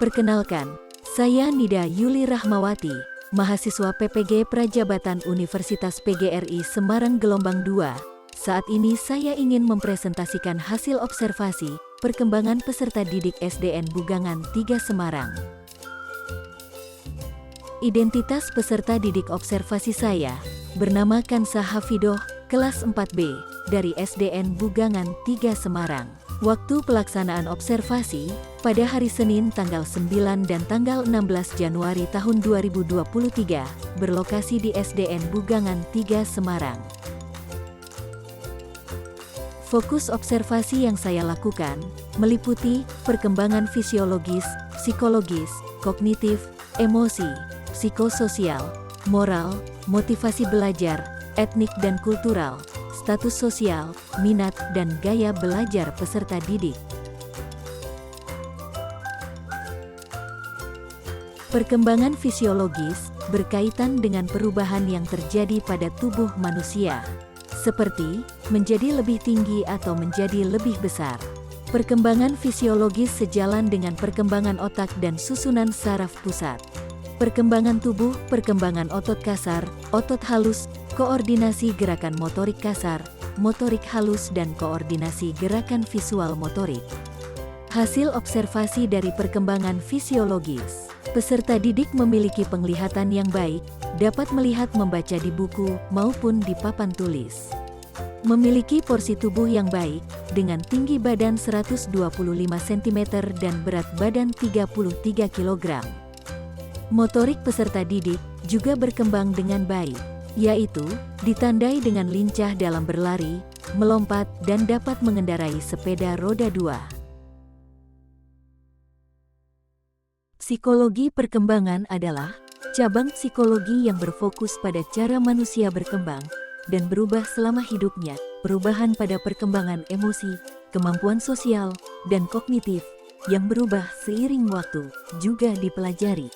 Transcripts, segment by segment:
Perkenalkan, saya Nida Yuli Rahmawati, mahasiswa PPG Prajabatan Universitas PGRI Semarang Gelombang 2. Saat ini saya ingin mempresentasikan hasil observasi perkembangan peserta didik SDN Bugangan 3 Semarang. Identitas peserta didik observasi saya, bernama Kansa Hafidoh, kelas 4B, dari SDN Bugangan 3 Semarang. Waktu pelaksanaan observasi, pada hari Senin tanggal 9 dan tanggal 16 Januari tahun 2023, berlokasi di SDN Bugangan 3 Semarang. Fokus observasi yang saya lakukan, meliputi perkembangan fisiologis, psikologis, kognitif, emosi, psikososial, moral, motivasi belajar, etnik dan kultural, status sosial, minat dan gaya belajar peserta didik. Perkembangan fisiologis berkaitan dengan perubahan yang terjadi pada tubuh manusia, seperti menjadi lebih tinggi atau menjadi lebih besar. Perkembangan fisiologis sejalan dengan perkembangan otak dan susunan saraf pusat. Perkembangan tubuh, perkembangan otot kasar, otot halus, koordinasi gerakan motorik kasar, motorik halus dan koordinasi gerakan visual motorik. Hasil observasi dari perkembangan fisiologis. Peserta didik memiliki penglihatan yang baik, dapat melihat membaca di buku maupun di papan tulis. Memiliki porsi tubuh yang baik, dengan tinggi badan 125 cm dan berat badan 33 kg. Motorik peserta didik juga berkembang dengan baik, yaitu ditandai dengan lincah dalam berlari, melompat dan dapat mengendarai sepeda roda 2. Psikologi perkembangan adalah cabang psikologi yang berfokus pada cara manusia berkembang dan berubah selama hidupnya. Perubahan pada perkembangan emosi, kemampuan sosial, dan kognitif yang berubah seiring waktu juga dipelajari.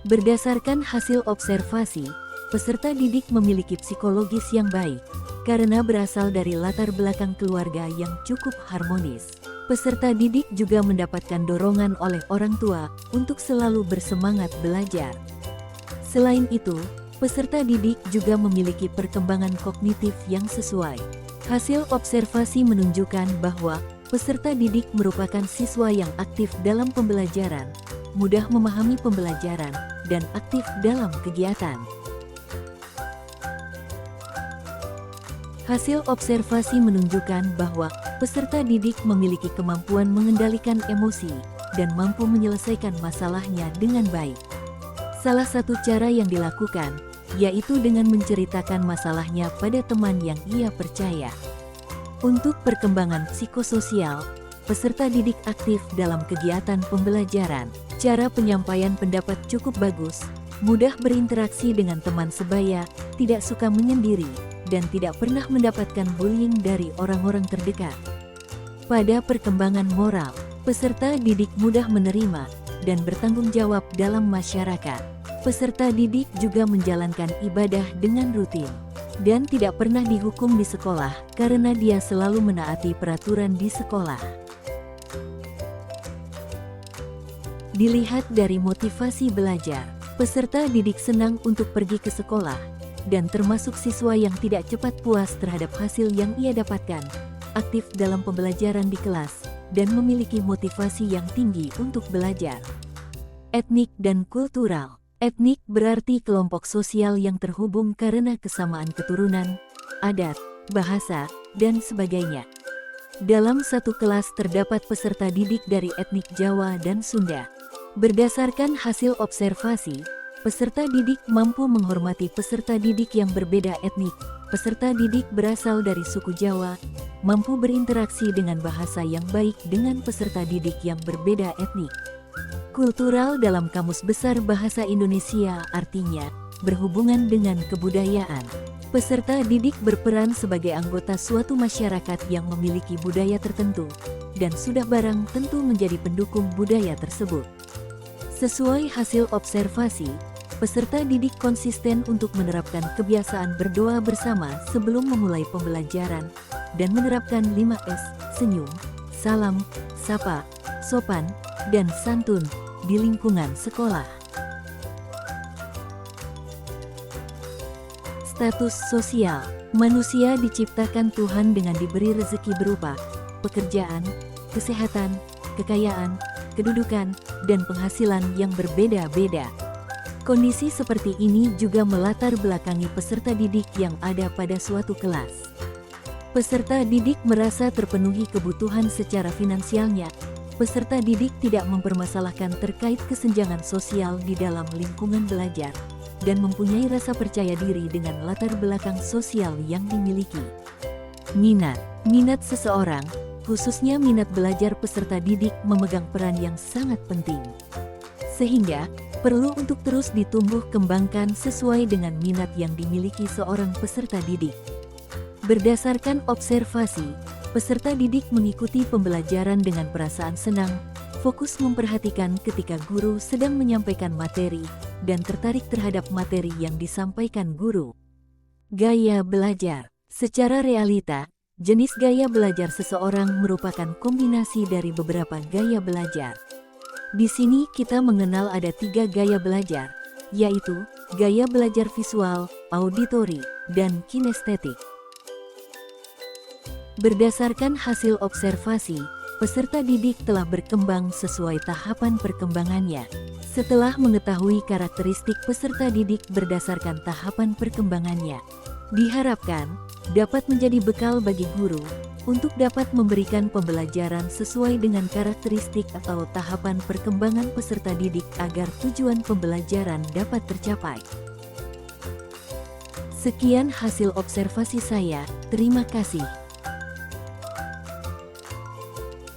Berdasarkan hasil observasi, peserta didik memiliki psikologis yang baik karena berasal dari latar belakang keluarga yang cukup harmonis. Peserta didik juga mendapatkan dorongan oleh orang tua untuk selalu bersemangat belajar. Selain itu, peserta didik juga memiliki perkembangan kognitif yang sesuai. Hasil observasi menunjukkan bahwa peserta didik merupakan siswa yang aktif dalam pembelajaran, mudah memahami pembelajaran, dan aktif dalam kegiatan. Hasil observasi menunjukkan bahwa peserta didik memiliki kemampuan mengendalikan emosi dan mampu menyelesaikan masalahnya dengan baik. Salah satu cara yang dilakukan, yaitu dengan menceritakan masalahnya pada teman yang ia percaya. Untuk perkembangan psikososial, peserta didik aktif dalam kegiatan pembelajaran. Cara penyampaian pendapat cukup bagus, mudah berinteraksi dengan teman sebaya, tidak suka menyendiri, dan tidak pernah mendapatkan bullying dari orang-orang terdekat. Pada perkembangan moral, peserta didik mudah menerima dan bertanggung jawab dalam masyarakat. Peserta didik juga menjalankan ibadah dengan rutin dan tidak pernah dihukum di sekolah karena dia selalu menaati peraturan di sekolah. Dilihat dari motivasi belajar, peserta didik senang untuk pergi ke sekolah dan termasuk siswa yang tidak cepat puas terhadap hasil yang ia dapatkan, aktif dalam pembelajaran di kelas, dan memiliki motivasi yang tinggi untuk belajar. Etnik dan kultural. Etnik berarti kelompok sosial yang terhubung karena kesamaan keturunan, adat, bahasa, dan sebagainya. Dalam satu kelas terdapat peserta didik dari etnik Jawa dan Sunda. Berdasarkan hasil observasi, peserta didik mampu menghormati peserta didik yang berbeda etnik. Peserta didik berasal dari suku Jawa, mampu berinteraksi dengan bahasa yang baik dengan peserta didik yang berbeda etnik. Kultural dalam Kamus Besar Bahasa Indonesia artinya berhubungan dengan kebudayaan. Peserta didik berperan sebagai anggota suatu masyarakat yang memiliki budaya tertentu, dan sudah barang tentu menjadi pendukung budaya tersebut. Sesuai hasil observasi, peserta didik konsisten untuk menerapkan kebiasaan berdoa bersama sebelum memulai pembelajaran, dan menerapkan 5S, senyum, salam, sapa, sopan, dan santun, di lingkungan sekolah. Status sosial. Manusia diciptakan Tuhan dengan diberi rezeki berupa pekerjaan, kesehatan, kekayaan, kedudukan, dan penghasilan yang berbeda-beda. Kondisi seperti ini juga melatar belakangi peserta didik yang ada pada suatu kelas. Peserta didik merasa terpenuhi kebutuhan secara finansialnya. Peserta didik tidak mempermasalahkan terkait kesenjangan sosial di dalam lingkungan belajar, dan mempunyai rasa percaya diri dengan latar belakang sosial yang dimiliki. Minat seseorang, khususnya minat belajar peserta didik, memegang peran yang sangat penting. Sehingga, perlu untuk terus ditumbuh kembangkan sesuai dengan minat yang dimiliki seorang peserta didik. Berdasarkan observasi, peserta didik mengikuti pembelajaran dengan perasaan senang, fokus memperhatikan ketika guru sedang menyampaikan materi, dan tertarik terhadap materi yang disampaikan guru. Gaya belajar. Secara realita, jenis gaya belajar seseorang merupakan kombinasi dari beberapa gaya belajar. Di sini kita mengenal ada 3 gaya belajar, yaitu gaya belajar visual, auditori, dan kinestetik. Berdasarkan hasil observasi, peserta didik telah berkembang sesuai tahapan perkembangannya. Setelah mengetahui karakteristik peserta didik berdasarkan tahapan perkembangannya, diharapkan dapat menjadi bekal bagi guru untuk dapat memberikan pembelajaran sesuai dengan karakteristik atau tahapan perkembangan peserta didik agar tujuan pembelajaran dapat tercapai. Sekian hasil observasi saya, terima kasih.